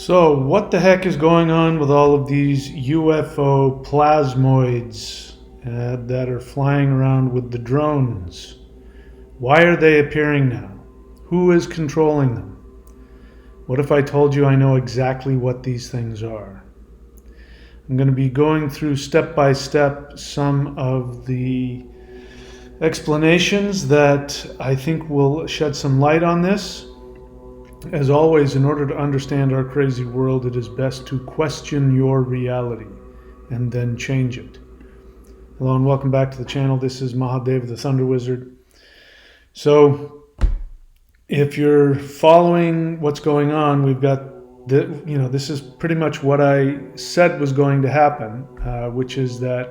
So, what the heck is going on with all of these UFO plasmoids that are flying around with the drones? Why are they appearing now? Who is controlling them? What if I told you I know exactly what these things are? I'm going to be going through step by step some of the explanations that I think will shed some light on this. As always, in order to understand our crazy world, it is best to question your reality and then change it. Hello and welcome back to the channel. This is Mahadev the Thunder Wizard. So, if you're following what's going on, we've got this is pretty much what I said was going to happen, which is that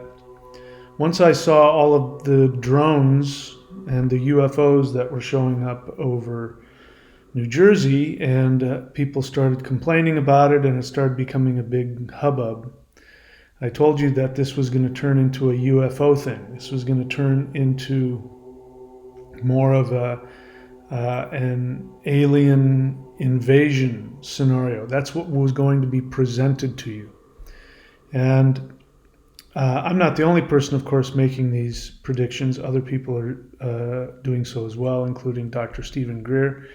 once I saw all of the drones and the UFOs that were showing up over New Jersey, and people started complaining about it, and it started becoming a big hubbub. I told you that this was going to turn into a UFO thing. This was going to turn into more of an alien invasion scenario. That's what was going to be presented to you. And I'm not the only person, of course, making these predictions. Other people are doing so as well, including Dr. Stephen Greer.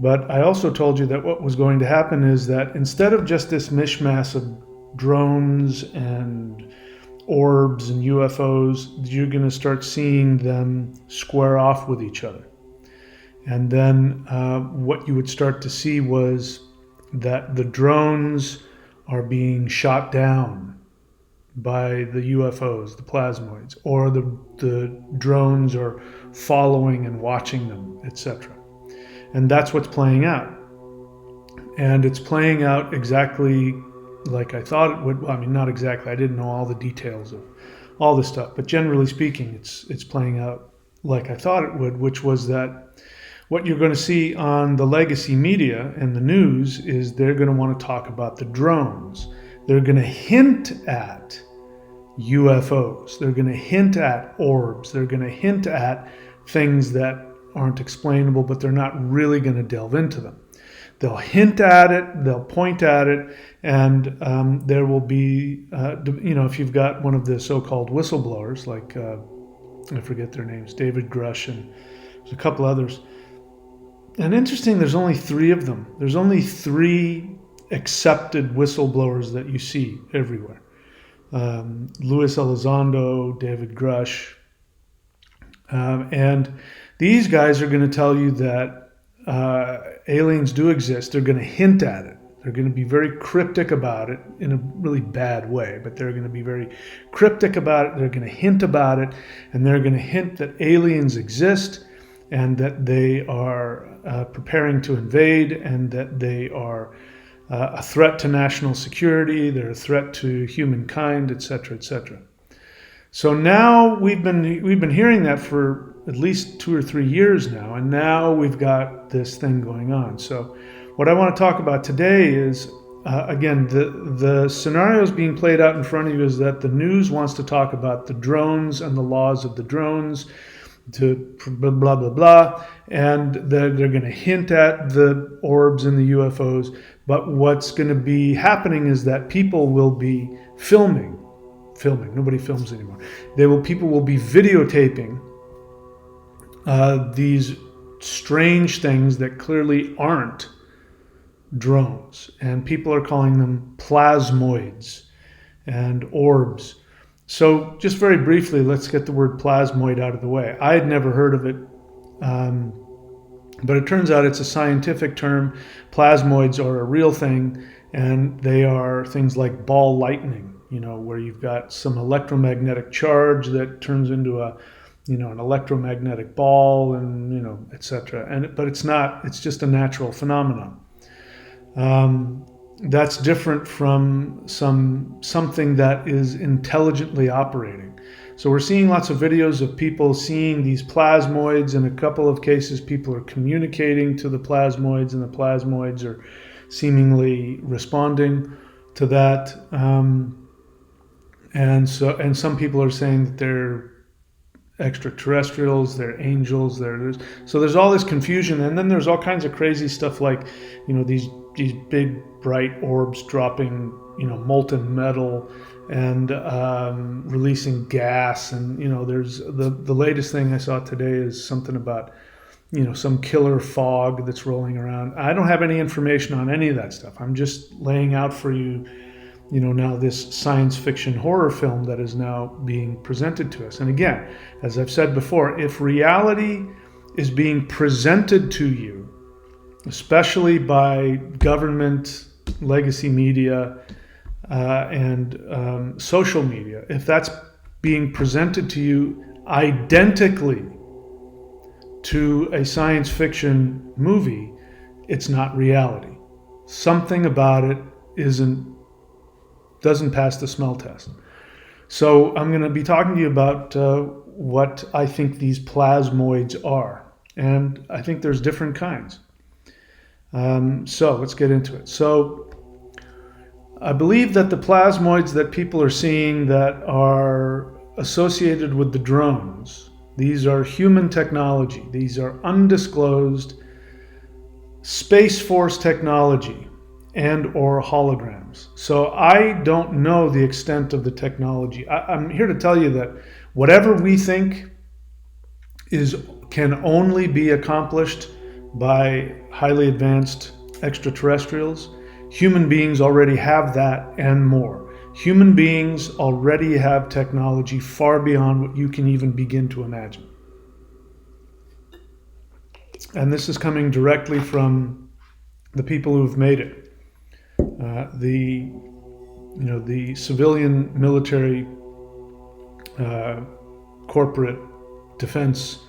But I also told you that what was going to happen is that instead of just this mishmash of drones and orbs and UFOs, you're going to start seeing them square off with each other. And then what you would start to see was that the drones are being shot down by the UFOs, the plasmoids, or the drones are following and watching them, etc. And that's what's playing out. And it's playing out exactly like I thought it would. Well, I mean, not exactly. I didn't know all the details of all this stuff. But generally speaking, it's playing out like I thought it would, which was that what you're going to see on the legacy media and the news is they're going to want to talk about the drones. They're going to hint at UFOs. They're going to hint at orbs. They're going to hint at things that aren't explainable, but they're not really going to delve into them. They'll hint at it, they'll point at it, and there will be, if you've got one of the so-called whistleblowers, like, I forget their names, David Grush, and there's a couple others. And interesting, there's only 3 of them. There's only 3 accepted whistleblowers that you see everywhere. Luis Elizondo, David Grush, and these guys are going to tell you that aliens do exist. They're going to hint at it. They're going to be very cryptic about it in a really bad way, but they're going to be very cryptic about it. They're going to hint about it, and they're going to hint that aliens exist and that they are preparing to invade and that they are a threat to national security. They're a threat to humankind, etc., etc. So now we've been hearing that for at least 2 or 3 years now, and now we've got this thing going on. So what I want to talk about today is, again, the scenarios being played out in front of you is that the news wants to talk about the drones and the laws of the drones, to blah, blah, blah, blah, and they're going to hint at the orbs and the UFOs, but what's going to be happening is that people will be filming. Nobody films anymore. People will be videotaping these strange things that clearly aren't drones, and people are calling them plasmoids and orbs. So just very briefly, let's get the word plasmoid out of the way. I had never heard of it, but it turns out it's a scientific term. Plasmoids are a real thing, and they are things like ball lightning, where you've got some electromagnetic charge that turns into an electromagnetic ball, and etc. But it's not. It's just a natural phenomenon. That's different from something that is intelligently operating. So we're seeing lots of videos of people seeing these plasmoids. In a couple of cases, people are communicating to the plasmoids, and the plasmoids are seemingly responding to that. And some people are saying that they're extraterrestrials, they're angels, so there's all this confusion, and then there's all kinds of crazy stuff like, these big bright orbs dropping, molten metal and releasing gas. And, there's the latest thing I saw today is something about, some killer fog that's rolling around. I don't have any information on any of that stuff. I'm just laying out for you, now this science fiction horror film that is now being presented to us. And again, as I've said before, if reality is being presented to you, especially by government, legacy media, and social media, if that's being presented to you identically to a science fiction movie, it's not reality. Something about it doesn't pass the smell test. So I'm going to be talking to you about what I think these plasmoids are. And I think there's different kinds. So let's get into it. So I believe that the plasmoids that people are seeing that are associated with the drones, these are human technology. These are undisclosed Space Force technology and or holograms. So I don't know the extent of the technology. I'm here to tell you that whatever we think can only be accomplished by highly advanced extraterrestrials, human beings already have that and more. Human beings already have technology far beyond what you can even begin to imagine. And this is coming directly from the people who've made it. The civilian, military, corporate defense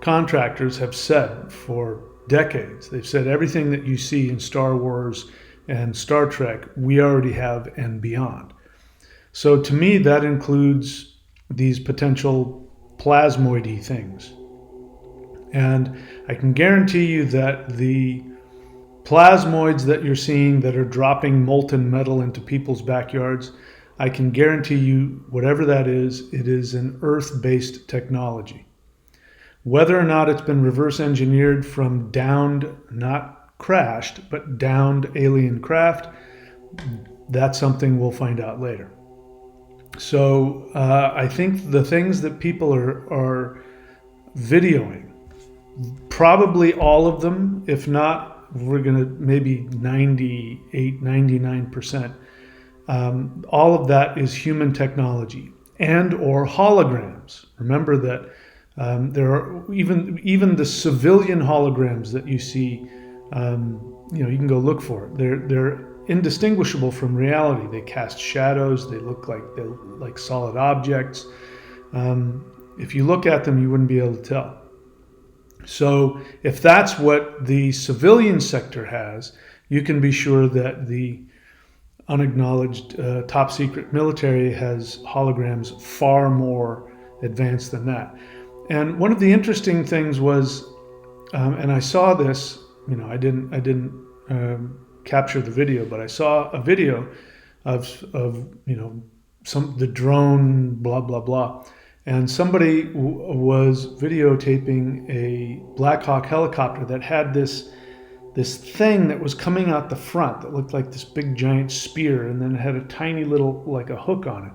contractors have said for decades, they've said everything that you see in Star Wars and Star Trek, we already have and beyond. So to me, that includes these potential plasmoid-y things. And I can guarantee you that the plasmoids that you're seeing that are dropping molten metal into people's backyards, I can guarantee you, whatever that is, it is an Earth-based technology. Whether or not it's been reverse engineered from downed, not crashed, but downed alien craft, that's something we'll find out later. So I think the things that people are videoing, probably all of them, if not, we're going to maybe 98, 99%. All of that is human technology and or holograms. Remember that there are even the civilian holograms that you see. You can go look for it. They're indistinguishable from reality. They cast shadows. They look like solid objects. If you look at them, you wouldn't be able to tell. So if that's what the civilian sector has, you can be sure that the unacknowledged top secret military has holograms far more advanced than that. And one of the interesting things was, and I saw this, I didn't capture the video, but I saw a video of the drone, blah, blah, blah. And somebody was videotaping a Black Hawk helicopter that had this thing that was coming out the front that looked like this big giant spear, and then it had a tiny little, like a hook on it.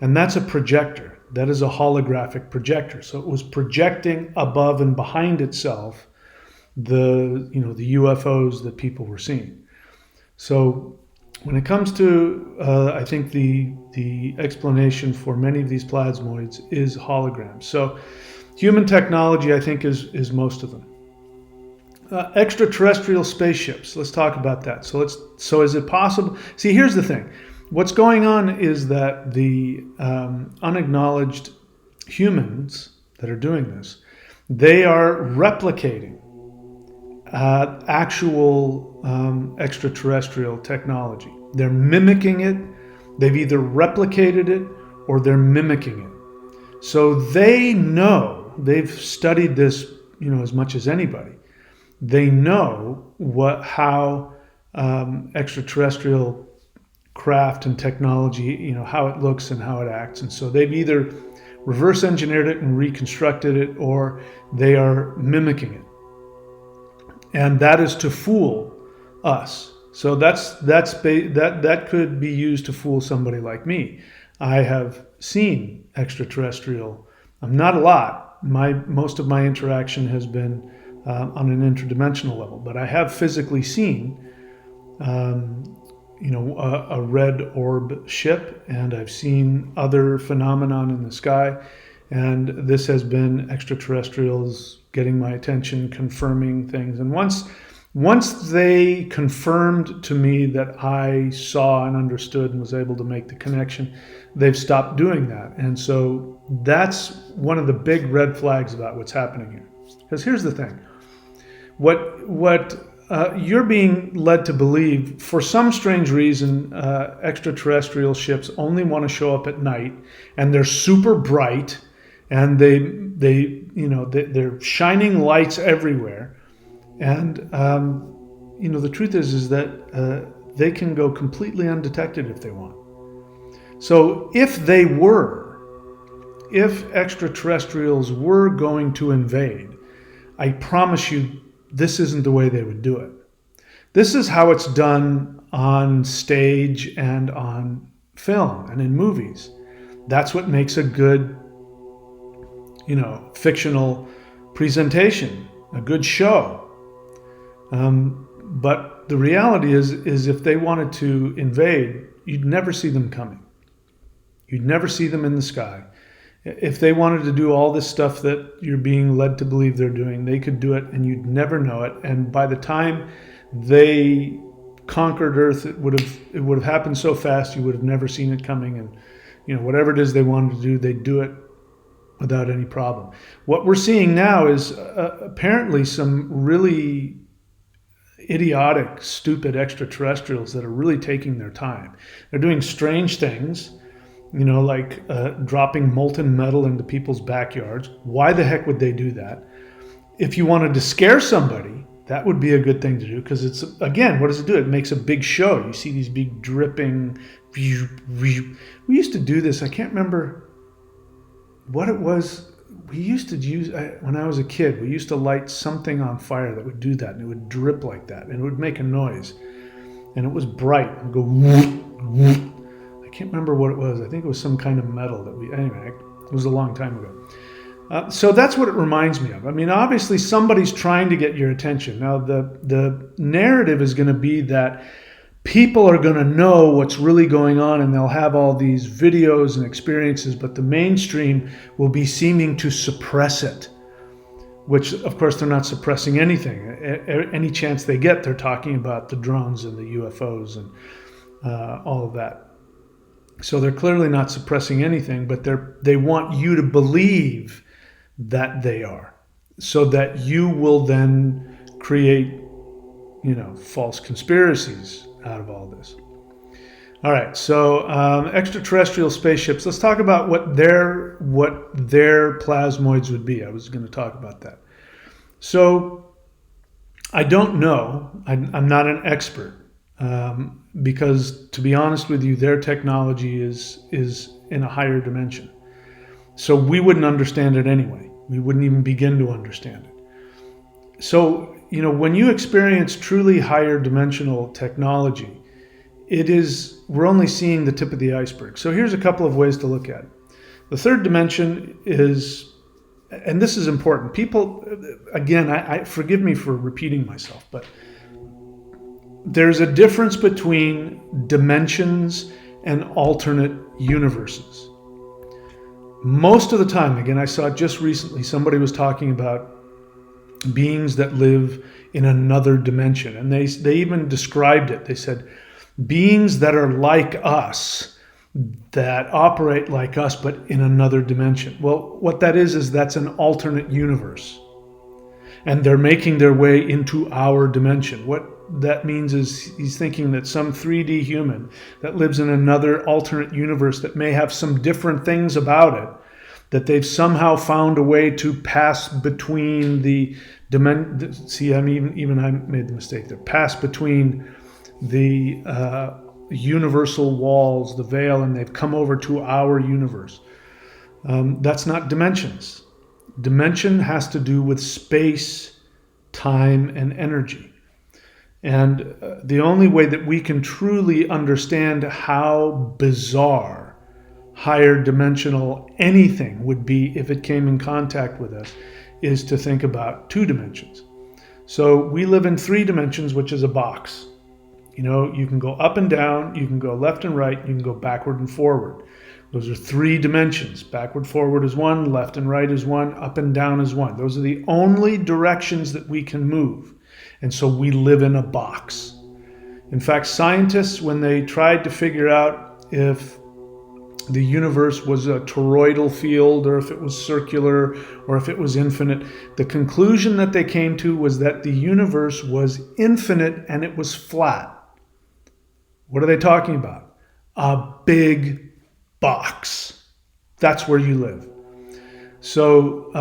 And that's a projector. That is a holographic projector. So it was projecting above and behind itself the UFOs that people were seeing. So when it comes to, I think the explanation for many of these plasmoids is holograms. So human technology, I think, is most of them. Extraterrestrial spaceships. Let's talk about that. So is it possible? See, here's the thing. What's going on is that the unacknowledged humans that are doing this, they are replicating actual extraterrestrial technology. They're mimicking it. They've either replicated it or they're mimicking it. So they know, they've studied this, as much as anybody. They know how extraterrestrial craft and technology, how it looks and how it acts. And so they've either reverse engineered it and reconstructed it, or they are mimicking it. And that is to fool us. So that could be used to fool somebody like me. I have seen extraterrestrial. Not a lot. Most of my interaction has been on an interdimensional level, but I have physically seen, a red orb ship, and I've seen other phenomenon in the sky, and this has been extraterrestrials getting my attention, confirming things. And once they confirmed to me that I saw and understood and was able to make the connection, they've stopped doing that. And so that's one of the big red flags about what's happening here. Because here's the thing. What you're being led to believe, for some strange reason, extraterrestrial ships only want to show up at night, and they're super bright, and they're shining lights everywhere. And the truth is that they can go completely undetected if they want. So if extraterrestrials were going to invade, I promise you, this isn't the way they would do it. This is how it's done on stage and on film and in movies. That's what makes a good, fictional presentation, a good show. But the reality is if they wanted to invade, you'd never see them coming. You'd never see them in the sky. If they wanted to do all this stuff that you're being led to believe they're doing, they could do it and you'd never know it. And by the time they conquered Earth, it would have happened so fast you would have never seen it coming. And whatever it is they wanted to do, they'd do it without any problem. What we're seeing now is apparently some really idiotic, stupid extraterrestrials that are really taking their time. They're doing strange things, like dropping molten metal into people's backyards. Why the heck would they do that? If you wanted to scare somebody, that would be a good thing to do, because it's, again, what does it do? It makes a big show. You see these big dripping. We used to do this. I can't remember what it was. We used to use, when I was a kid, we used to light something on fire that would do that, and it would drip like that, and it would make a noise, and it was bright. It would go whoop, whoop. I can't remember what it was. I think it was some kind of metal anyway, it was a long time ago. So that's what it reminds me of. I mean, obviously somebody's trying to get your attention. Now, the narrative is going to be that people are going to know what's really going on, and they'll have all these videos and experiences, but the mainstream will be seeming to suppress it, which, of course, they're not suppressing anything. Any chance they get, they're talking about the drones and the UFOs and all of that. So they're clearly not suppressing anything, but they want you to believe that they are, so that you will then create, false conspiracies out of all this. All right, so extraterrestrial spaceships. Let's talk about what their plasmoids would be. I was going to talk about that. So I don't know. I'm not an expert, because, to be honest with you, their technology is in a higher dimension. So we wouldn't understand it anyway. We wouldn't even begin to understand it. So, when you experience truly higher dimensional technology, we're only seeing the tip of the iceberg. So here's a couple of ways to look at it. The third dimension is, and this is important. People, again, I forgive me for repeating myself, but there's a difference between dimensions and alternate universes. Most of the time, again, I saw it just recently, somebody was talking about beings that live in another dimension. And they even described it. They said, beings that are like us, that operate like us, but in another dimension. Well, what that is that's an alternate universe. And they're making their way into our dimension. What that means is he's thinking that some 3D human that lives in another alternate universe that may have some different things about it, that they've somehow found a way to pass between the see, I made the mistake there. Pass between the universal walls, the veil, and they've come over to our universe. That's not dimensions. Dimension has to do with space, time, and energy. And the only way that we can truly understand how bizarre higher dimensional anything would be if it came in contact with us is to think about 2 dimensions. So we live in 3 dimensions, which is a box. You know, you can go up and down, you can go left and right, you can go backward and forward. Those are 3 dimensions. Backward, forward is 1, left and right is 1, up and down is 1. Those are the only directions that we can move. And so we live in a box. In fact, scientists, when they tried to figure out if the universe was a toroidal field or if it was circular or if it was infinite, the conclusion that they came to was that the universe was infinite and it was flat. What are they talking about? A big box. That's where you live. So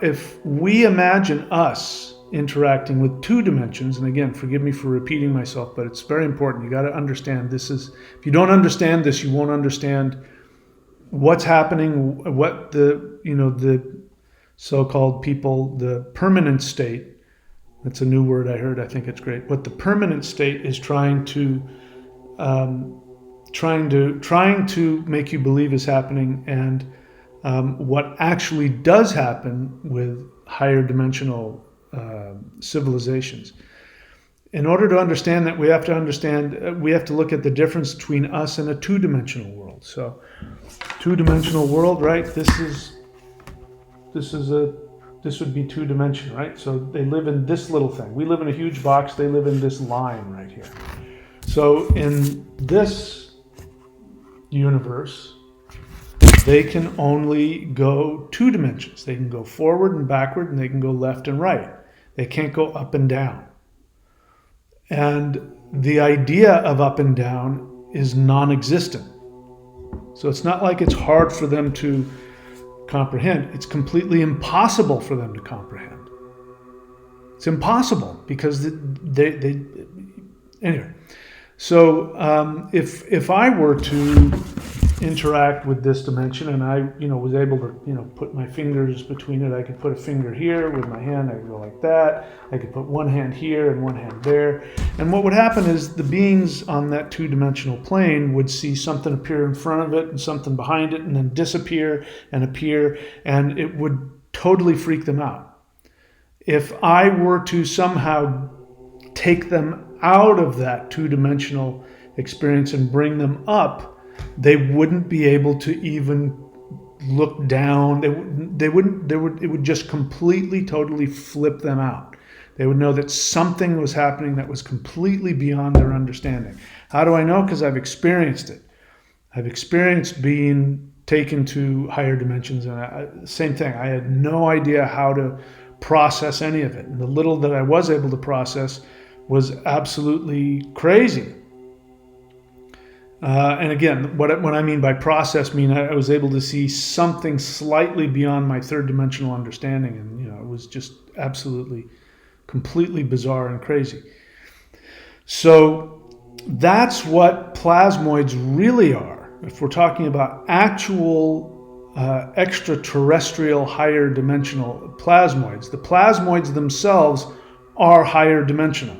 if we imagine us interacting with 2 dimensions, and again, forgive me for repeating myself, but it's very important. You got to understand this is, if you don't understand this, you won't understand what's happening, what the so-called people, the permanent state, that's a new word I heard, I think it's great, what the permanent state is trying to make you believe is happening, and what actually does happen with higher dimensional civilizations. In order to understand that, we have to look at the difference between us and a 2-dimensional world. So 2-dimensional world, right? This would be 2-dimensional, right? So they live in this little thing. We live in a huge box. They live in this line right here. So in this universe, they can only go 2 dimensions. They can go forward and backward, and they can go left and right. They can't go up and down. And the idea of up and down is non-existent. So it's not like it's hard for them to comprehend. It's completely impossible for them to comprehend. It's impossible because they anyway. So if I were to interact with this dimension and I was able to put my fingers between it, I could put a finger here with my hand, I could go like that, I could put one hand here and one hand there, and what would happen is the beings on that 2-dimensional plane would see something appear in front of it and something behind it and then disappear and appear, and it would totally freak them out. If I were to somehow take them out of that 2-dimensional experience and bring them up, they wouldn't be able to even look down. It would just completely, totally flip them out. They would know that something was happening that was completely beyond their understanding. How do I know? Because I've experienced it. I've experienced being taken to higher dimensions, and same thing. I had no idea how to process any of it. And the little that I was able to process was absolutely crazy. And again, what I mean by process, I was able to see something slightly beyond my 3rd-dimensional understanding, and it was just absolutely, completely bizarre and crazy. So that's what plasmoids really are. If we're talking about actual extraterrestrial higher dimensional plasmoids, the plasmoids themselves are higher dimensional.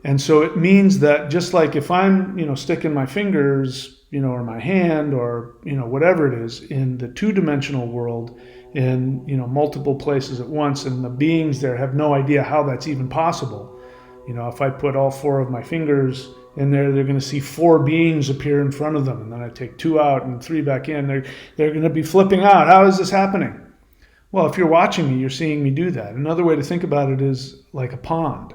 And so it means that just like if I'm, sticking my fingers, or my hand or, whatever it is in the 2-dimensional world in, multiple places at once, and the beings there have no idea how that's even possible. If I put all 4 of my fingers in there, they're going to see 4 beings appear in front of them. And then I take 2 out and 3 back in. They're going to be flipping out. How is this happening? Well, if you're watching me, you're seeing me do that. Another way to think about it is like a pond.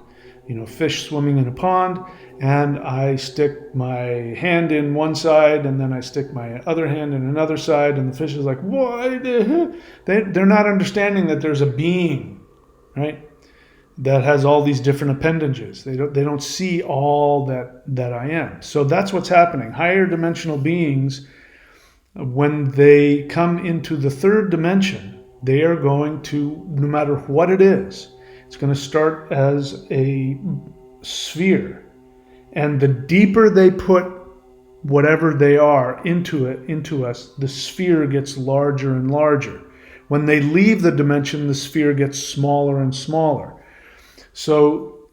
Fish swimming in a pond, and I stick my hand in one side, and then I stick my other hand in another side, and the fish is like, what? They're not understanding that there's a being, right, that has all these different appendages. They don't see all that I am. So that's what's happening. Higher dimensional beings, when they come into the 3rd dimension, they are going to, no matter what it is, it's going to start as a sphere, and the deeper they put whatever they are into us, the sphere gets larger and larger. When they leave the dimension, the sphere gets smaller and smaller. So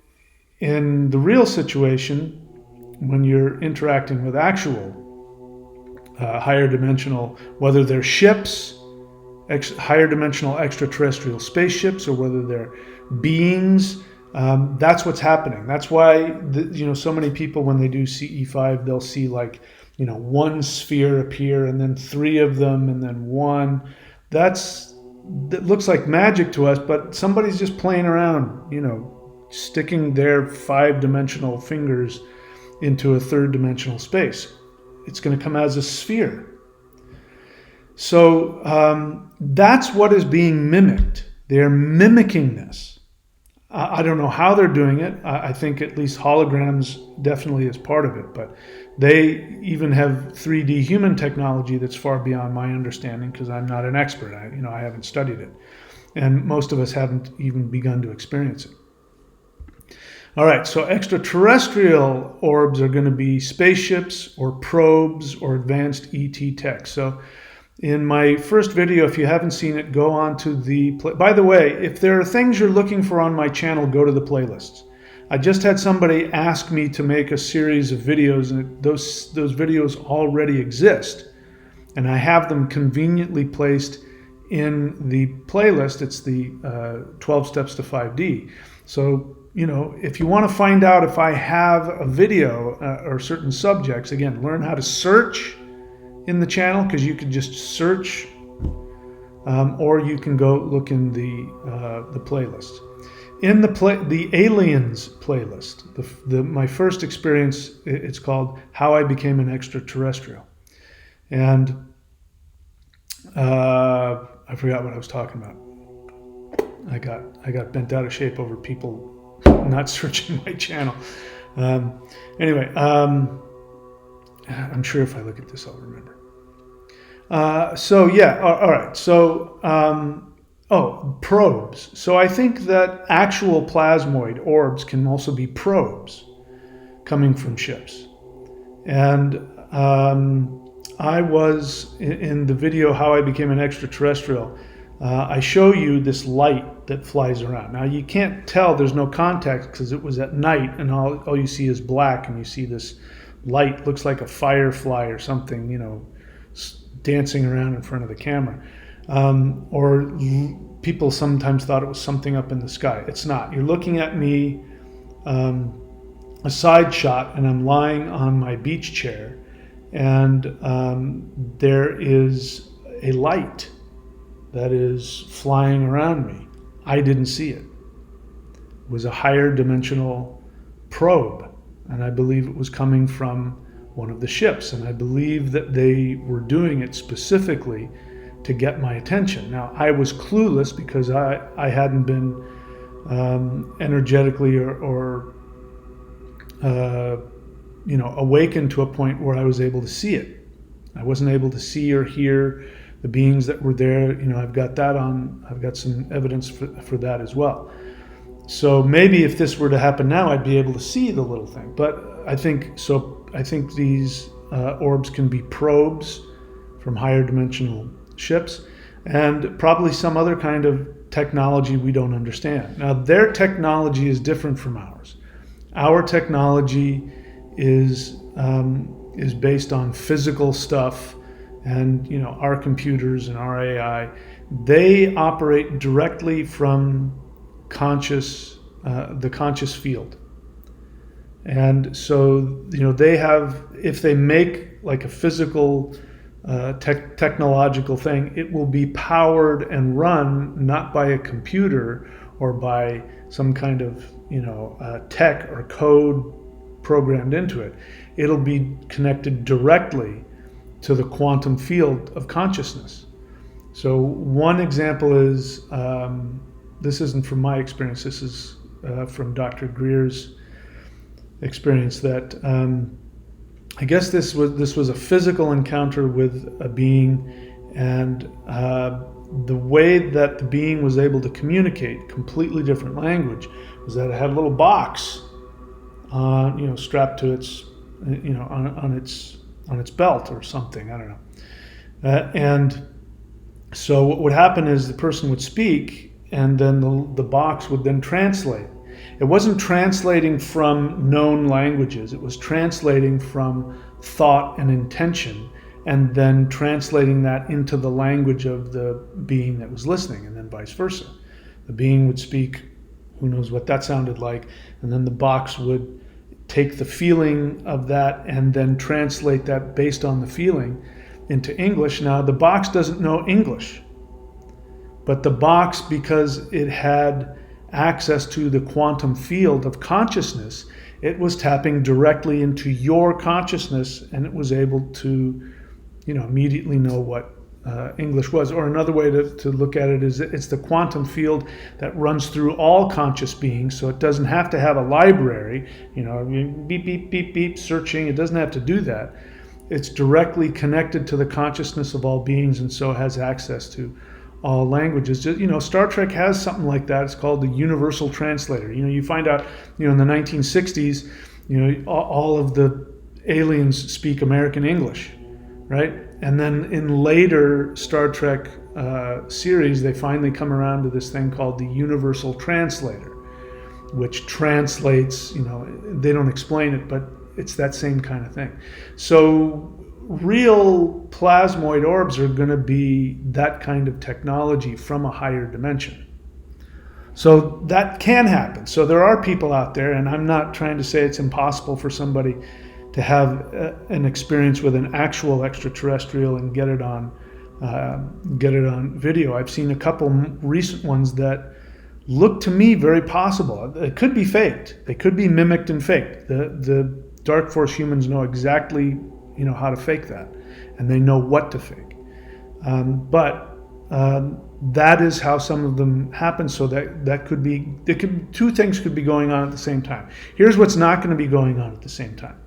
In the real situation, when you're interacting with actual higher dimensional, whether they're ships, higher dimensional extraterrestrial spaceships, or whether they're beings, that's what's happening. That's why so many people, when they do CE5, they'll see like one sphere appear and then three of them and then one. That looks like magic to us, but somebody's just playing around, sticking their 5-dimensional fingers into a 3rd-dimensional space. It's going to come as a sphere. So that's what is being mimicked. They're mimicking this. I don't know how they're doing it. I think at least holograms definitely is part of it, but they even have 3D human technology that's far beyond my understanding, because I'm not an expert. I haven't studied it, and most of us haven't even begun to experience it. All right, so extraterrestrial orbs are going to be spaceships or probes or advanced ET tech. So in my first video, if you haven't seen it, go on to the... By the way, if there are things you're looking for on my channel, go to the playlists. I just had somebody ask me to make a series of videos, and those videos already exist. And I have them conveniently placed in the playlist. It's the 12 Steps to 5D. So, if you want to find out if I have a video or certain subjects, again, learn how to search in the channel, because you can just search, or you can go look in the playlist. In the aliens playlist, my first experience, it's called How I Became an Extraterrestrial, and I forgot what I was talking about. I got bent out of shape over people not searching my channel. Anyway, I'm sure if I look at this, I'll remember. So yeah, all right. So, probes. So I think that actual plasmoid orbs can also be probes coming from ships. And I was in the video How I Became an Extraterrestrial. I show you this light that flies around. Now you can't tell, there's no context because it was at night, and all you see is black, and you see this light, looks like a firefly or something, dancing around in front of the camera. Or people sometimes thought it was something up in the sky. It's not. You're looking at me, a side shot, and I'm lying on my beach chair, and there is a light that is flying around me. I didn't see it. It was a higher dimensional probe, and I believe it was coming from one of the ships, and I believe that they were doing it specifically to get my attention. Now, I was clueless because I hadn't been energetically or awakened to a point where I was able to see it. I wasn't able to see or hear the beings that were there. I've got some evidence for that as well. So maybe if this were to happen now, I'd be able to see the little thing. But I think these orbs can be probes from higher dimensional ships, and probably some other kind of technology we don't understand. Now, their technology is different from ours. Our technology is based on physical stuff, and our computers and our AI, they operate directly from the conscious field. And so they have, if they make like a physical technological thing, it will be powered and run not by a computer or by some kind of tech or code programmed into it. It'll be connected directly to the quantum field of consciousness. So one example is, this isn't from my experience, this is from Dr. Greer's experience, that I guess this was a physical encounter with a being, and the way that the being was able to communicate completely different language was that it had a little box strapped to its on its belt or something, I don't know. And so what would happen is the person would speak, and then the box would then translate. It wasn't translating from known languages. It was translating from thought and intention, and then translating that into the language of the being that was listening, and then vice versa. The being would speak, who knows what that sounded like, and then the box would take the feeling of that and then translate that based on the feeling into English. Now, the box doesn't know English, but the box, because it had access to the quantum field of consciousness, it was tapping directly into your consciousness, and it was able to, immediately know what English was. Or another way to look at it is it's the quantum field that runs through all conscious beings, so it doesn't have to have a library, beep, beep, beep, beep, searching. It doesn't have to do that. It's directly connected to the consciousness of all beings, and so has access to all languages. Star Trek has something like that. It's called the Universal Translator. You find out, in the 1960s, all of the aliens speak American English, right? And then in later Star Trek series, they finally come around to this thing called the Universal Translator, which translates, they don't explain it, but it's that same kind of thing. So real plasmoid orbs are going to be that kind of technology from a higher dimension. So that can happen. So there are people out there, and I'm not trying to say it's impossible for somebody to have an experience with an actual extraterrestrial and get it on video. I've seen a couple recent ones that look to me very possible. It could be faked. They could be mimicked and faked. The Dark Force humans know exactly how to fake that, and they know what to fake. But that is how some of them happen. So that could be, two things could be going on at the same time. Here's what's not going to be going on at the same time.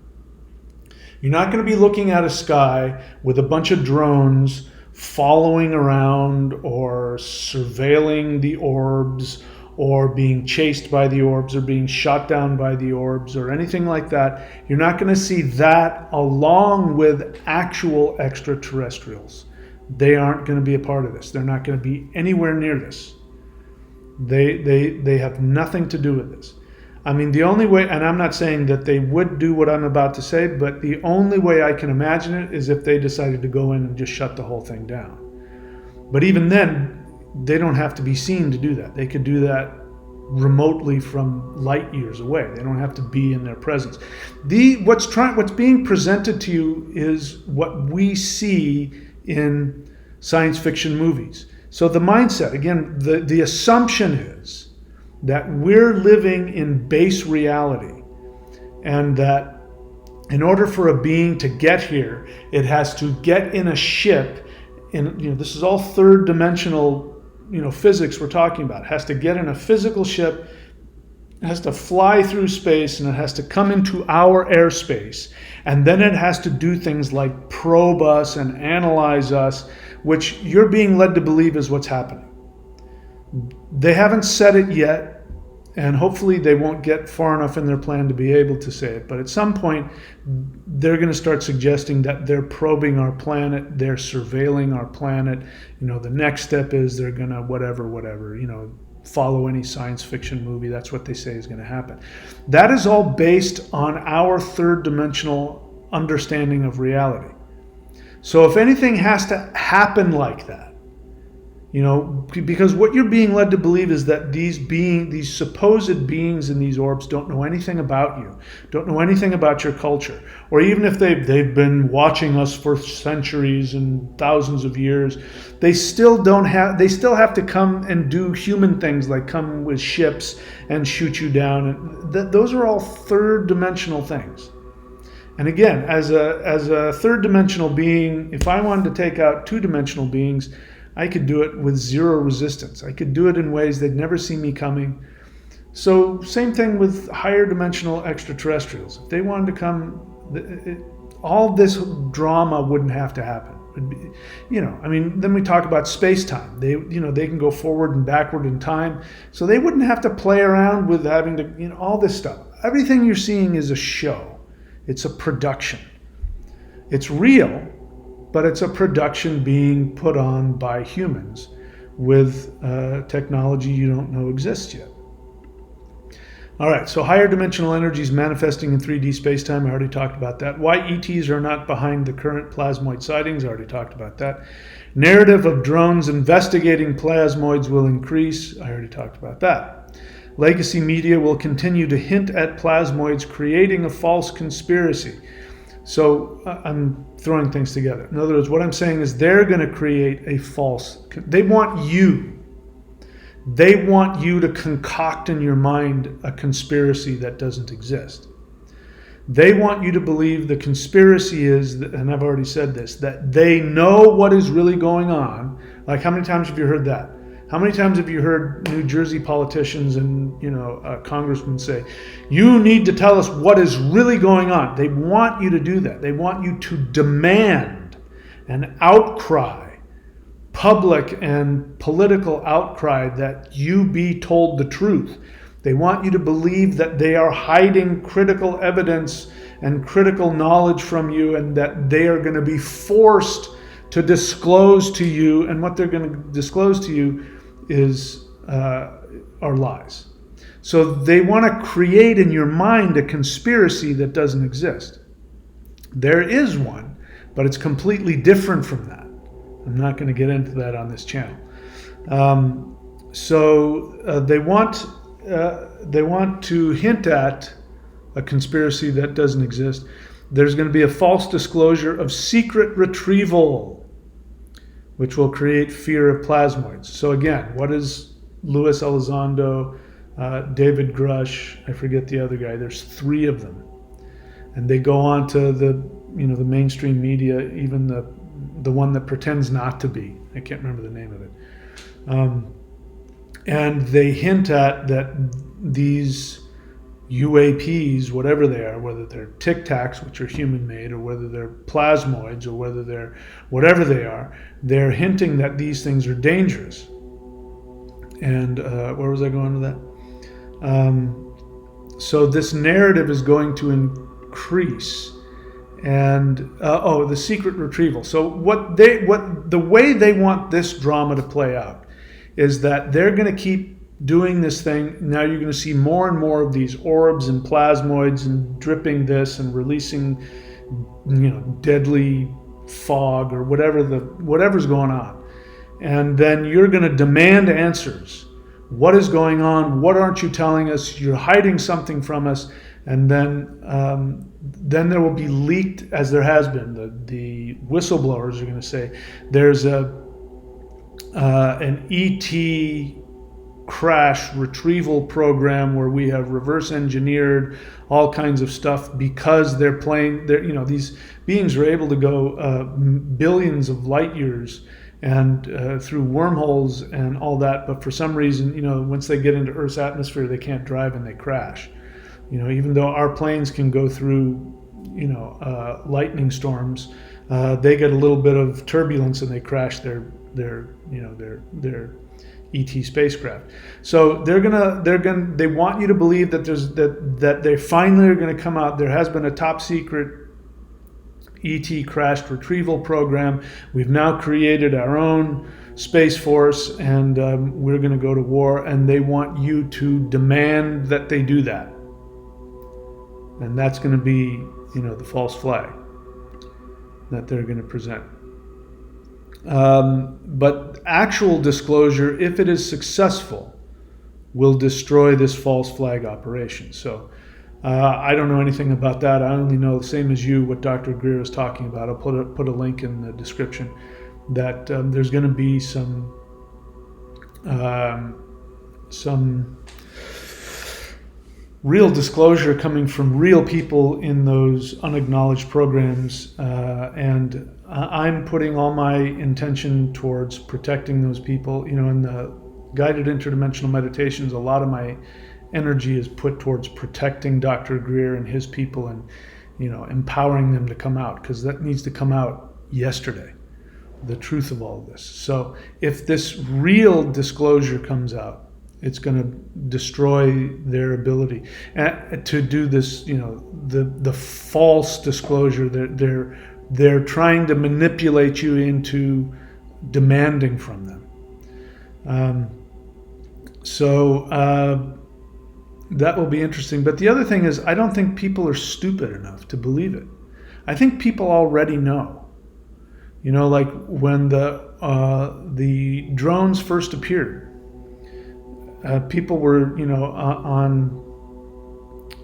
You're not going to be looking at a sky with a bunch of drones following around or surveilling the orbs, or being chased by the orbs, or being shot down by the orbs, or anything like that. You're not going to see that along with actual extraterrestrials. They aren't going to be a part of this. They're not going to be anywhere near this. They have nothing to do with this. I mean, the only way, and I'm not saying that they would do what I'm about to say, but the only way I can imagine it is if they decided to go in and just shut the whole thing down. But even then, they don't have to be seen to do that. They could do that remotely from light years away. They don't have to be in their presence. What's being presented to you is what we see in science fiction movies. So the mindset, again, the assumption is that we're living in base reality, and that in order for a being to get here, it has to get in a ship. This is all third dimensional, physics we're talking about. It has to get in a physical ship, it has to fly through space, and it has to come into our airspace. And then it has to do things like probe us and analyze us, which you're being led to believe is what's happening. They haven't said it yet, and hopefully they won't get far enough in their plan to be able to say it. But at some point, they're going to start suggesting that they're probing our planet, they're surveilling our planet. The next step is they're going to whatever, follow any science fiction movie. That's what they say is going to happen. That is all based on our third dimensional understanding of reality. So if anything has to happen like that, because what you're being led to believe is that these supposed beings in these orbs don't know anything about you, don't know anything about your culture, or even if they've been watching us for centuries and thousands of years, they still have to come and do human things, like come with ships and shoot you down. And those are all third dimensional things. And again, as a third dimensional being, if I wanted to take out two dimensional beings, I could do it with zero resistance. I could do it in ways they'd never see me coming. So same thing with higher dimensional extraterrestrials. If they wanted to come, all this drama wouldn't have to happen. Then we talk about space-time. They can go forward and backward in time. So they wouldn't have to play around with having to, all this stuff. Everything you're seeing is a show. It's a production. It's real, but it's a production being put on by humans with technology you don't know exists yet. All right, so higher dimensional energies manifesting in 3D space-time, I already talked about that. Why ETs are not behind the current plasmoid sightings, I already talked about that. Narrative of drones investigating plasmoids will increase, I already talked about that. Legacy media will continue to hint at plasmoids creating a false conspiracy. So I'm throwing things together. In other words, what I'm saying is they're going to create a false, they want you to concoct in your mind a conspiracy that doesn't exist. They want you to believe the conspiracy is, and I've already said this, that they know what is really going on. Like, how many times have you heard that? How many times have you heard New Jersey politicians and congressmen say, you need to tell us what is really going on? They want you to do that. They want you to demand an outcry, public and political outcry, that you be told the truth. They want you to believe that they are hiding critical evidence and critical knowledge from you, and that they are going to be forced to disclose to you, and what they're going to disclose to you is are lies. So they want to create in your mind a conspiracy that doesn't exist. There is one, but it's completely different from that. I'm not going to get into that on this channel. They want to hint at a conspiracy that doesn't exist. There's going to be a false disclosure of secret retrieval, which will create fear of plasmoids. So again, what is Luis Elizondo, David Grush, I forget the other guy, there's 3 of them. And they go on to the mainstream media, even the one that pretends not to be. I can't remember the name of it. And they hint at that these UAPs, whatever they are, whether they're Tic Tacs, which are human-made, or whether they're plasmoids, or whether they're whatever they are, they're hinting that these things are dangerous. And where was I going with that? So this narrative is going to increase. And the secret retrieval. So the way they want this drama to play out is that they're going to keep doing this thing. Now you're going to see more and more of these orbs and plasmoids and dripping this and releasing, deadly fog or whatever's going on. And then you're going to demand answers. What is going on? What aren't you telling us? You're hiding something from us. And then there will be leaked, as there has been. The whistleblowers are going to say there's an ET crash retrieval program where we have reverse engineered all kinds of stuff because these beings are able to go billions of light years and through wormholes and all that, but for some reason, once they get into Earth's atmosphere, they can't drive and they crash. Even though our planes can go through lightning storms, they get a little bit of turbulence and they crash their ET spacecraft. So they want you to believe that that they finally are going to come out. There has been a top secret ET crashed retrieval program. We've now created our own Space Force, and we're going to go to war. And they want you to demand that they do that. And that's going to be, the false flag that they're going to present. But actual disclosure, if it is successful, will destroy this false flag operation. So I don't know anything about that. I only know, the same as you, what Dr. Greer is talking about. I'll put a link in the description that there's going to be some real disclosure coming from real people in those unacknowledged programs, and I'm putting all my intention towards protecting those people. In the guided interdimensional meditations, a lot of my energy is put towards protecting Dr. Greer and his people, and empowering them to come out, because that needs to come out yesterday, the truth of all of this. So if this real disclosure comes out, it's going to destroy their ability to do this. The false disclosure. They're trying to manipulate you into demanding from them. that will be interesting. But the other thing is, I don't think people are stupid enough to believe it. I think people already know. You know, like when the drones first appeared, people were, you know,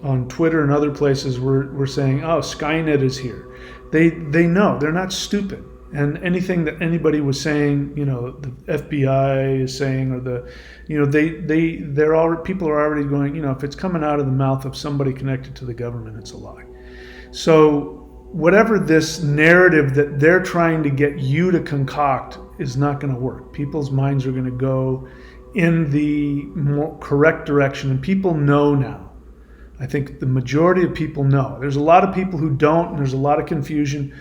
on Twitter and other places were saying, "Oh, Skynet is here." They know, they're not stupid. And anything that anybody was saying, you know, the FBI is saying, or the, you know, they're already, people are already going, you know, if it's coming out of the mouth of somebody connected to the government, it's a lie. So whatever this narrative that they're trying to get you to concoct is not going to work. People's minds are going to go in the more correct direction, and people know now. I think the majority of people know. There's a lot of people who don't, and there's a lot of confusion.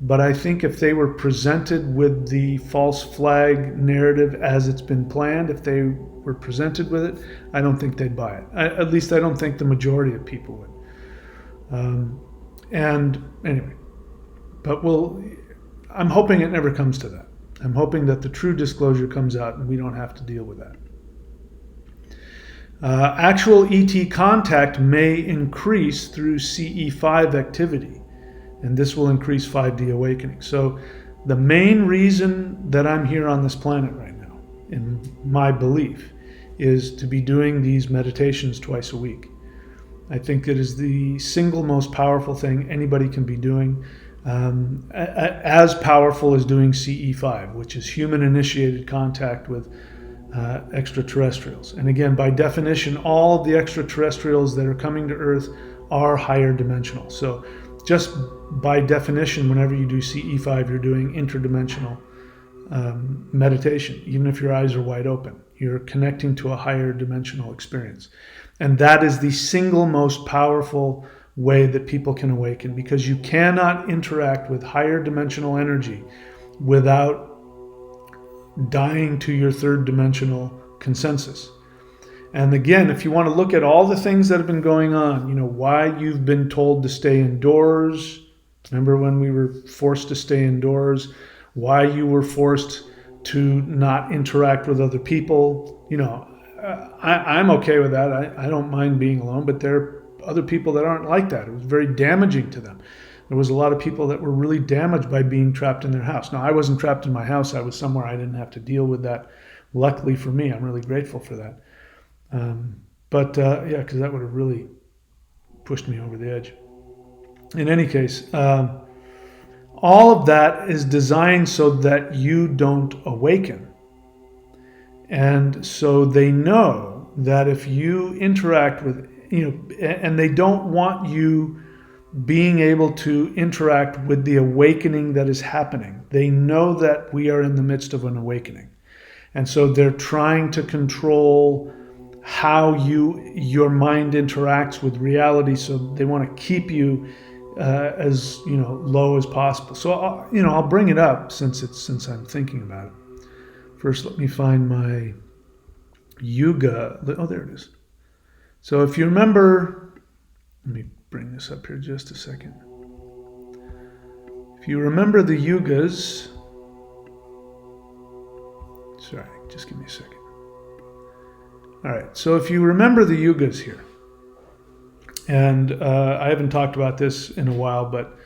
But I think if they were presented with the false flag narrative as it's been planned, if they were presented with it, I don't think they'd buy it. At least I don't think the majority of people would. And anyway, but I'm hoping it never comes to that. I'm hoping that the true disclosure comes out and we don't have to deal with that. Actual ET contact may increase through CE5 activity, and this will increase 5D awakening. So the main reason that I'm here on this planet right now, in my belief, is to be doing these meditations twice a week. I think it is the single most powerful thing anybody can be doing, as powerful as doing CE5, which is human-initiated contact with extraterrestrials. And again, by definition, all of the extraterrestrials that are coming to Earth are higher dimensional. So just by definition, whenever you do CE5, you're doing interdimensional meditation. Even if your eyes are wide open, you're connecting to a higher dimensional experience. And that is the single most powerful way that people can awaken, because you cannot interact with higher dimensional energy without dying to your third dimensional consensus. And again, if you want to look at all the things that have been going on, you know, why you've been told to stay indoors. Remember when we were forced to stay indoors? Why you were forced to not interact with other people? You know, I'm okay with that. I don't mind being alone, but there are other people that aren't like that. It was very damaging to them. There was a lot of people that were really damaged by being trapped in their house. Now, I wasn't trapped in my house. I was somewhere I didn't have to deal with that. Luckily for me, I'm really grateful for that. Yeah, because that would have really pushed me over the edge. In any case, all of that is designed so that you don't awaken. And so they know that if you interact with, you know, and they don't want you being able to interact with the awakening that is happening. They know that we are in the midst of an awakening. And so they're trying to control how your mind interacts with reality. So they want to keep you as, you know, low as possible. So I'll bring it up since I'm thinking about it. First, let me find my Yuga. Oh, there it is. So if you remember, let me bring this up here just a second. If you remember the Yugas, sorry, just give me a second. All right, so if you remember the Yugas here, and I haven't talked about this in a while, but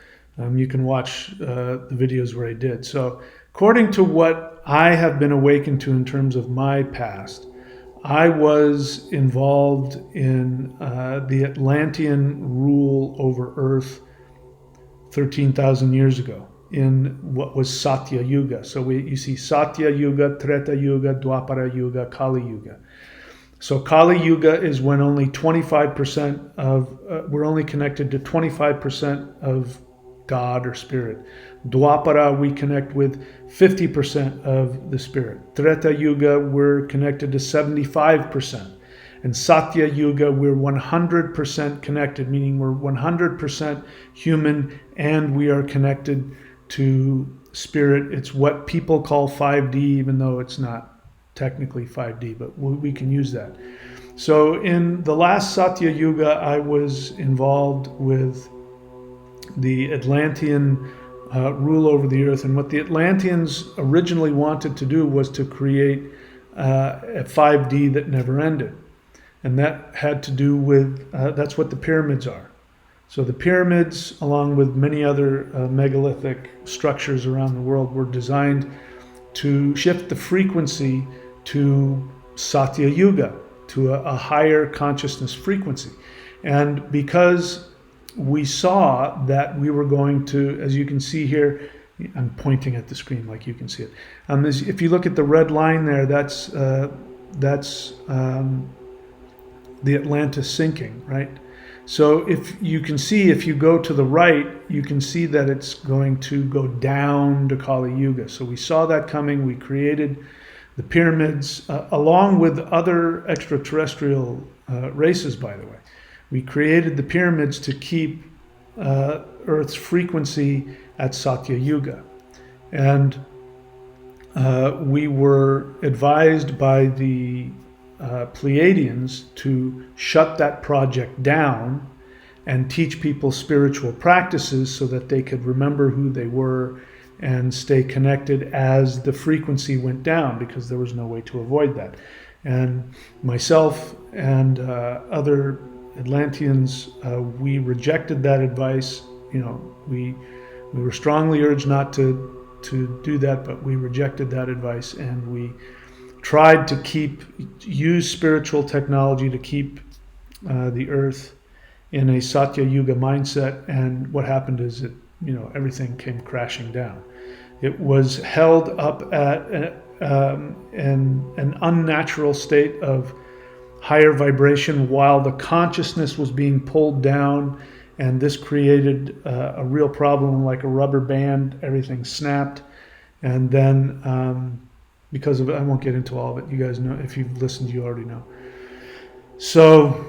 you can watch the videos where I did. So according to what I have been awakened to in terms of my past, I was involved in the Atlantean rule over Earth 13,000 years ago in what was Satya Yuga. So you see Satya Yuga, Treta Yuga, Dwapara Yuga, Kali Yuga. So Kali Yuga is when only 25% of, we're only connected to 25% of God or spirit. Dwapara, we connect with 50% of the spirit. Treta Yuga, we're connected to 75%. And Satya Yuga, we're 100% connected, meaning we're 100% human and we are connected to spirit. It's what people call 5D, even though it's not technically 5D, but we can use that. So in the last Satya Yuga, I was involved with the Atlantean rule over the earth. And what the Atlanteans originally wanted to do was to create a 5D that never ended. And that had to do with, that's what the pyramids are. So the pyramids, along with many other megalithic structures around the world, were designed to shift the frequency to Satya Yuga, to a higher consciousness frequency. And because we saw that we were going to, as you can see here, I'm pointing at the screen like you can see it. If you look at the red line there, that's the Atlantis sinking, right? So if you can see, if you go to the right, you can see that it's going to go down to Kali Yuga. So we saw that coming. We created the pyramids, along with other extraterrestrial races, by the way. We created the pyramids to keep Earth's frequency at Satya Yuga. And we were advised by the Pleiadians to shut that project down and teach people spiritual practices so that they could remember who they were and stay connected as the frequency went down, because there was no way to avoid that. And myself and other Atlanteans, we rejected that advice. We were strongly urged not to do that, but we rejected that advice, and we tried to use spiritual technology to keep the Earth in a Satya Yuga mindset. And what happened is everything came crashing down. It was held up at an unnatural state of higher vibration while the consciousness was being pulled down, and this created a real problem. Like a rubber band, everything snapped. And then because of it, I won't get into all of it. You guys know, if you've listened, you already know. So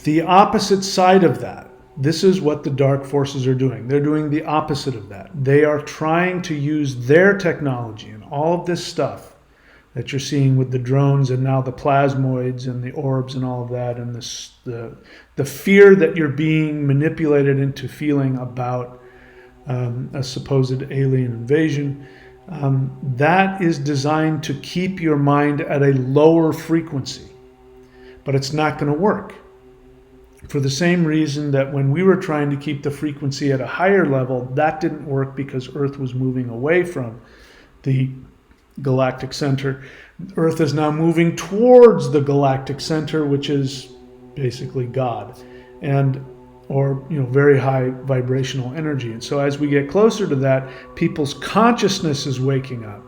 the opposite side of that, this is what the dark forces are doing. They're doing the opposite of that. They are trying to use their technology and all of this stuff that you're seeing with the drones and now the plasmoids and the orbs and all of that, and the fear that you're being manipulated into feeling about a supposed alien invasion. That is designed to keep your mind at a lower frequency, but it's not going to work. For the same reason that when we were trying to keep the frequency at a higher level, that didn't work because Earth was moving away from the galactic center. Earth is now moving towards the galactic center, which is basically God, or very high vibrational energy. And so as we get closer to that, people's consciousness is waking up.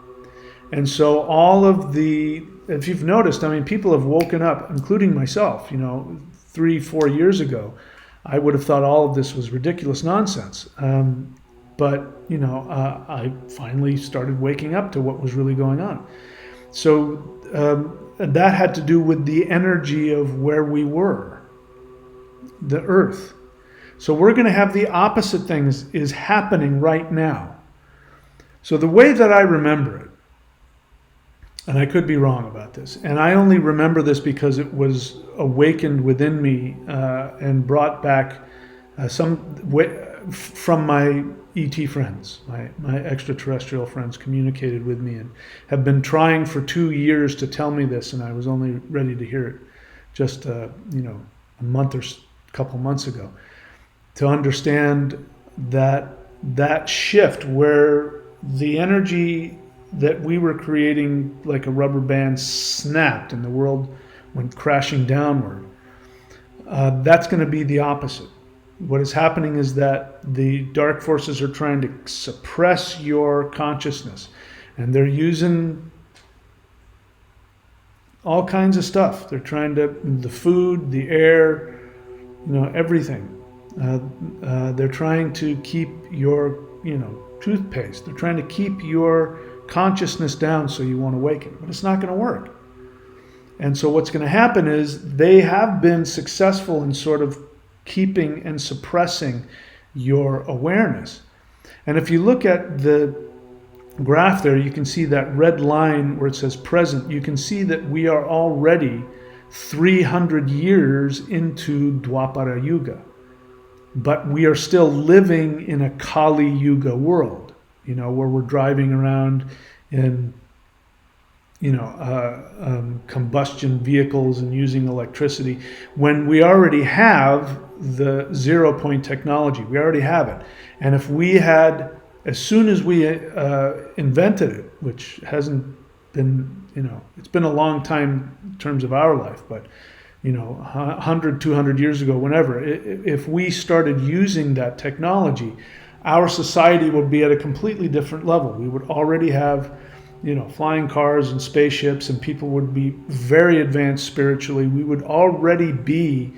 And so all of if you've noticed, people have woken up, including myself, 3-4 years ago. I would have thought all of this was ridiculous nonsense. But I finally started waking up to what was really going on. So that had to do with the energy of where we were, the Earth. So we're going to have the opposite things is happening right now. So the way that I remember it, and I could be wrong about this, and I only remember this because it was awakened within me and brought back from my ET friends, my extraterrestrial friends communicated with me and have been trying for 2 years to tell me this, and I was only ready to hear it just a month or couple months ago, to understand that shift where the energy that we were creating like a rubber band snapped and the world went crashing downward. That's going to be the opposite. What is happening is that the dark forces are trying to suppress your consciousness, and they're using all kinds of stuff. They're trying the food, the air, everything. They're trying to keep your, toothpaste. They're trying to keep your consciousness down so you won't awaken, but it's not going to work. And so what's going to happen is they have been successful in sort of keeping and suppressing your awareness. And if you look at the graph there, you can see that red line where it says present. You can see that we are already 300 years into Dwapara Yuga, but we are still living in a Kali Yuga world, where we're driving around in combustion vehicles and using electricity when we already have the 0 point technology. We already have it. And if we had, as soon as we invented it, which hasn't been, it's been a long time in terms of our life, but 100, 200 years ago, whenever, if we started using that technology, our society would be at a completely different level. We would already have, flying cars and spaceships, and people would be very advanced spiritually. We would already be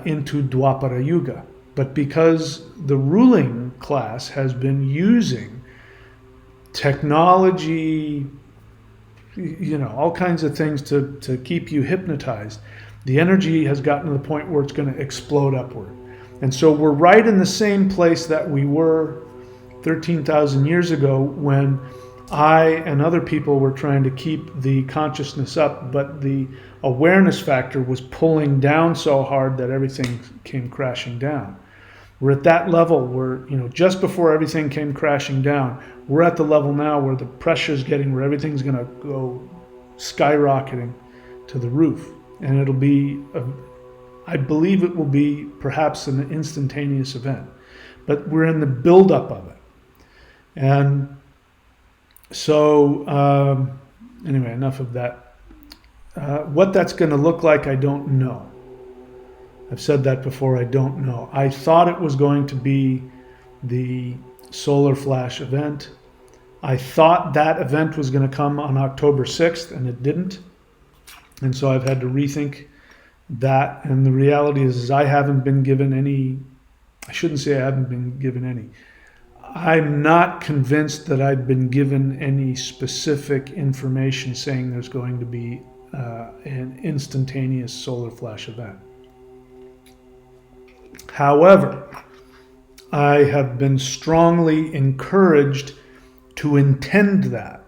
into Dwapara Yuga. But because the ruling class has been using technology, all kinds of things to keep you hypnotized, the energy has gotten to the point where it's going to explode upward. And so we're right in the same place that we were 13,000 years ago when I and other people were trying to keep the consciousness up, but the awareness factor was pulling down so hard that everything came crashing down. We're at that level where, just before everything came crashing down, we're at the level now where the pressure's getting where everything's going to go skyrocketing to the roof. And it'll be, I believe it will be perhaps an instantaneous event. But we're in the buildup of it. And so, anyway, enough of that. What that's going to look like, I don't know. I've said that before, I don't know. I thought it was going to be the solar flash event. I thought that event was going to come on October 6th, and it didn't. And so I've had to rethink that. And the reality is I haven't been given any, I shouldn't say I haven't been given any. I'm not convinced that I've been given any specific information saying there's going to be an instantaneous solar flash event. However, I have been strongly encouraged to intend that.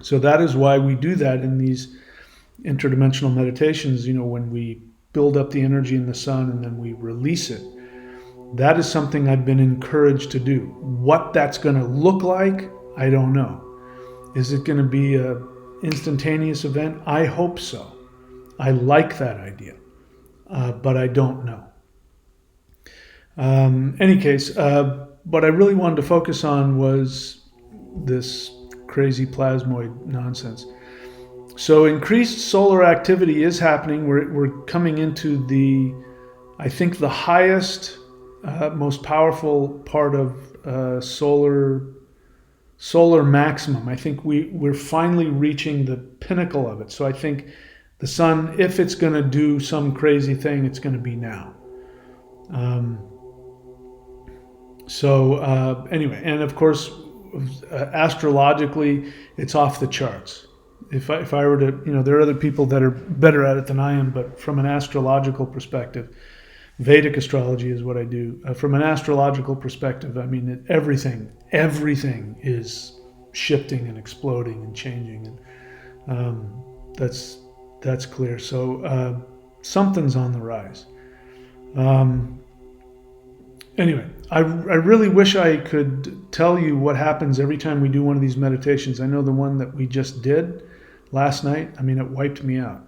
So that is why we do that in these interdimensional meditations, when we build up the energy in the sun and then we release it. That is something I've been encouraged to do. What that's going to look like, I don't know. Is it going to be an instantaneous event? I hope so. I like that idea, but I don't know. Any case, what I really wanted to focus on was this crazy plasmoid nonsense. So increased solar activity is happening. We're coming into I think the highest, most powerful part of solar maximum. I think we're finally reaching the pinnacle of it. So I think the sun, if it's going to do some crazy thing, it's going to be now. Anyway, and of course, astrologically, it's off the charts. If I were to, there are other people that are better at it than I am, but from an astrological perspective, Vedic astrology is what I do. From an astrological perspective, I mean, everything is shifting and exploding and changing, and that's clear. So something's on the rise. Anyway, I really wish I could tell you what happens every time we do one of these meditations. I know the one that we just did last night, it wiped me out.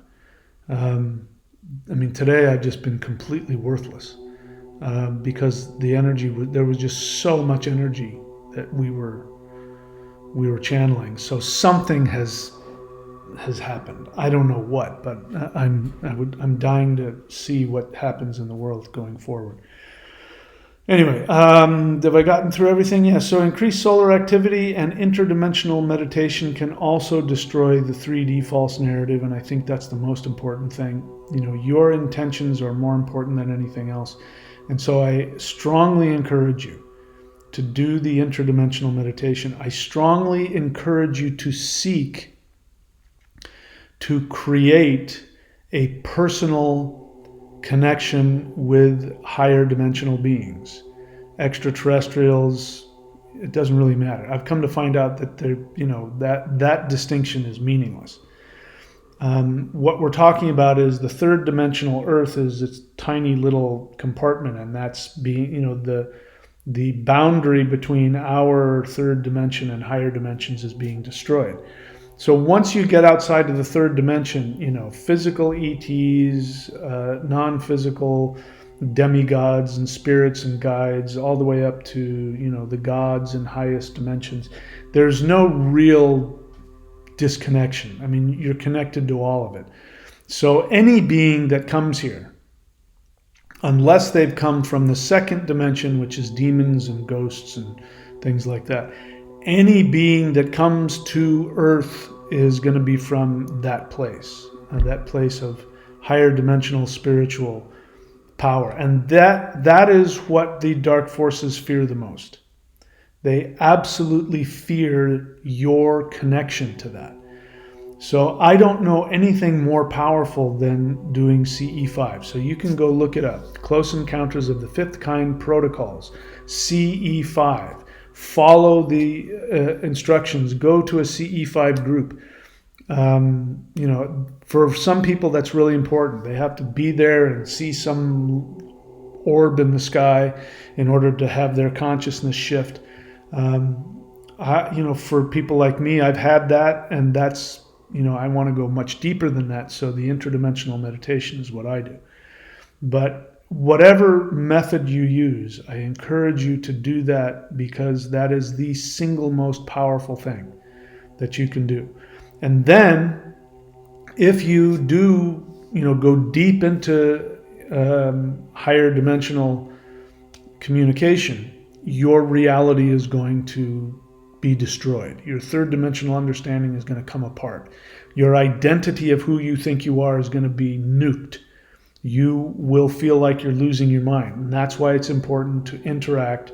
Today I've just been completely worthless because the energy, there was just so much energy that we were channeling. So something has happened. I don't know what, but I'm dying to see what happens in the world going forward. Anyway, have I gotten through everything? Yeah, so increased solar activity and interdimensional meditation can also destroy the 3D false narrative, and I think that's the most important thing. Your intentions are more important than anything else. And so I strongly encourage you to do the interdimensional meditation. I strongly encourage you to seek to create a personal connection with higher dimensional beings, extraterrestrials. It doesn't really matter. I've come to find out that that distinction is meaningless. What we're talking about is the third dimensional Earth is its tiny little compartment, and that's being, the boundary between our third dimension and higher dimensions is being destroyed. So once you get outside of the third dimension, physical ETs, non-physical demigods and spirits and guides, all the way up to, the gods and highest dimensions, there's no real disconnection. I mean, you're connected to all of it. So any being that comes here, unless they've come from the second dimension, which is demons and ghosts and things like that, any being that comes to Earth is going to be from that place of higher dimensional spiritual power. And that is what the dark forces fear the most. They absolutely fear your connection to that. So I don't know anything more powerful than doing CE5. So you can go look it up. Close Encounters of the Fifth Kind Protocols, CE5. Follow the instructions. Go to a CE5 group. For some people that's really important. They have to be there and see some orb in the sky in order to have their consciousness shift. For people like me, I've had that, and that's, I want to go much deeper than that. So the interdimensional meditation is what I do. But whatever method you use, I encourage you to do that, because that is the single most powerful thing that you can do. And then if you do, go deep into higher dimensional communication, your reality is going to be destroyed. Your third dimensional understanding is going to come apart. Your identity of who you think you are is going to be nuked. You will feel like you're losing your mind. And that's why it's important to interact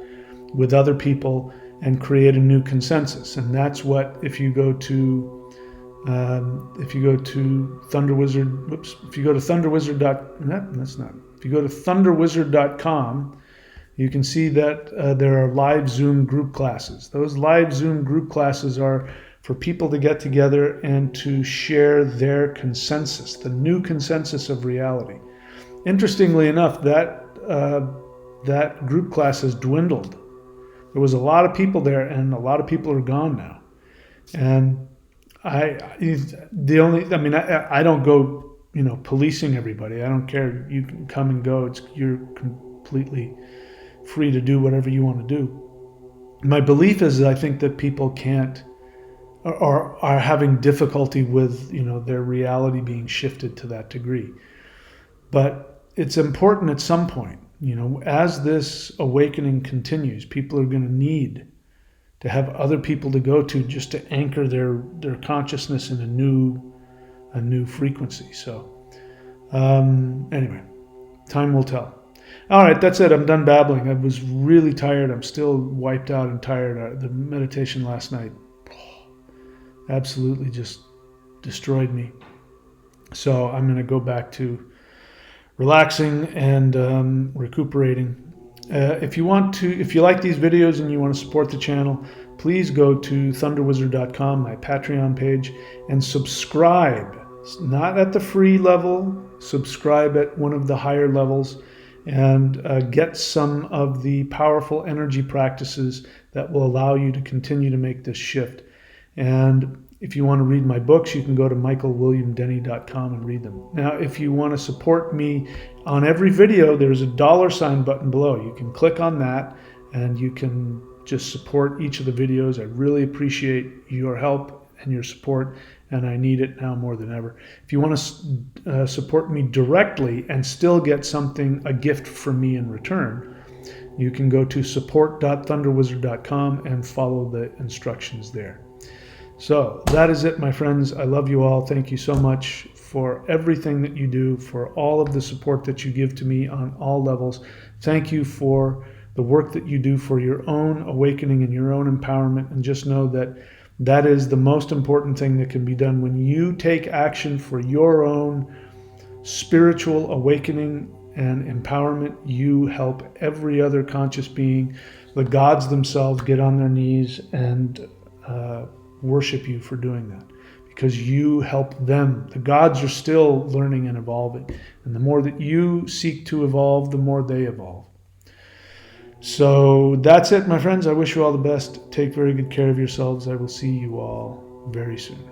with other people and create a new consensus. And that's what, if you go to thunderwizard.com, you can see that there are live Zoom group classes. Those live Zoom group classes are for people to get together and to share their consensus, the new consensus of reality. Interestingly enough, that group class has dwindled. There was a lot of people there, and a lot of people are gone now. And I don't go, policing everybody. I don't care. You can come and go. You're completely free to do whatever you want to do. My belief is that I think that people can't, or are having difficulty with, their reality being shifted to that degree. But it's important at some point, as this awakening continues, people are going to need to have other people to go to just to anchor their consciousness in a new frequency. So anyway, time will tell. All right, that's it. I'm done babbling. I was really tired. I'm still wiped out and tired. The meditation last night absolutely just destroyed me. So I'm going to go back to relaxing and recuperating. If you like these videos and you want to support the channel, please go to thunderwizard.com, my Patreon page, and subscribe. Not at the free level, subscribe at one of the higher levels, and get some of the powerful energy practices that will allow you to continue to make this shift. And if you want to read my books, you can go to michaelwilliamdenny.com and read them. Now, if you want to support me on every video, there's a $ button below. You can click on that and you can just support each of the videos. I really appreciate your help and your support, and I need it now more than ever. If you want to support me directly and still get a gift from me in return, you can go to support.thunderwizard.com and follow the instructions there. So that is it, my friends. I love you all. Thank you so much for everything that you do, for all of the support that you give to me on all levels. Thank you for the work that you do for your own awakening and your own empowerment. And just know that that is the most important thing that can be done. When you take action for your own spiritual awakening and empowerment, you help every other conscious being, the gods themselves, get on their knees and worship you for doing that, because you help them. The gods are still learning and evolving, and the more that you seek to evolve, the more they evolve. So that's it, my friends. I wish you all the best. Take very good care of yourselves. I will see you all very soon.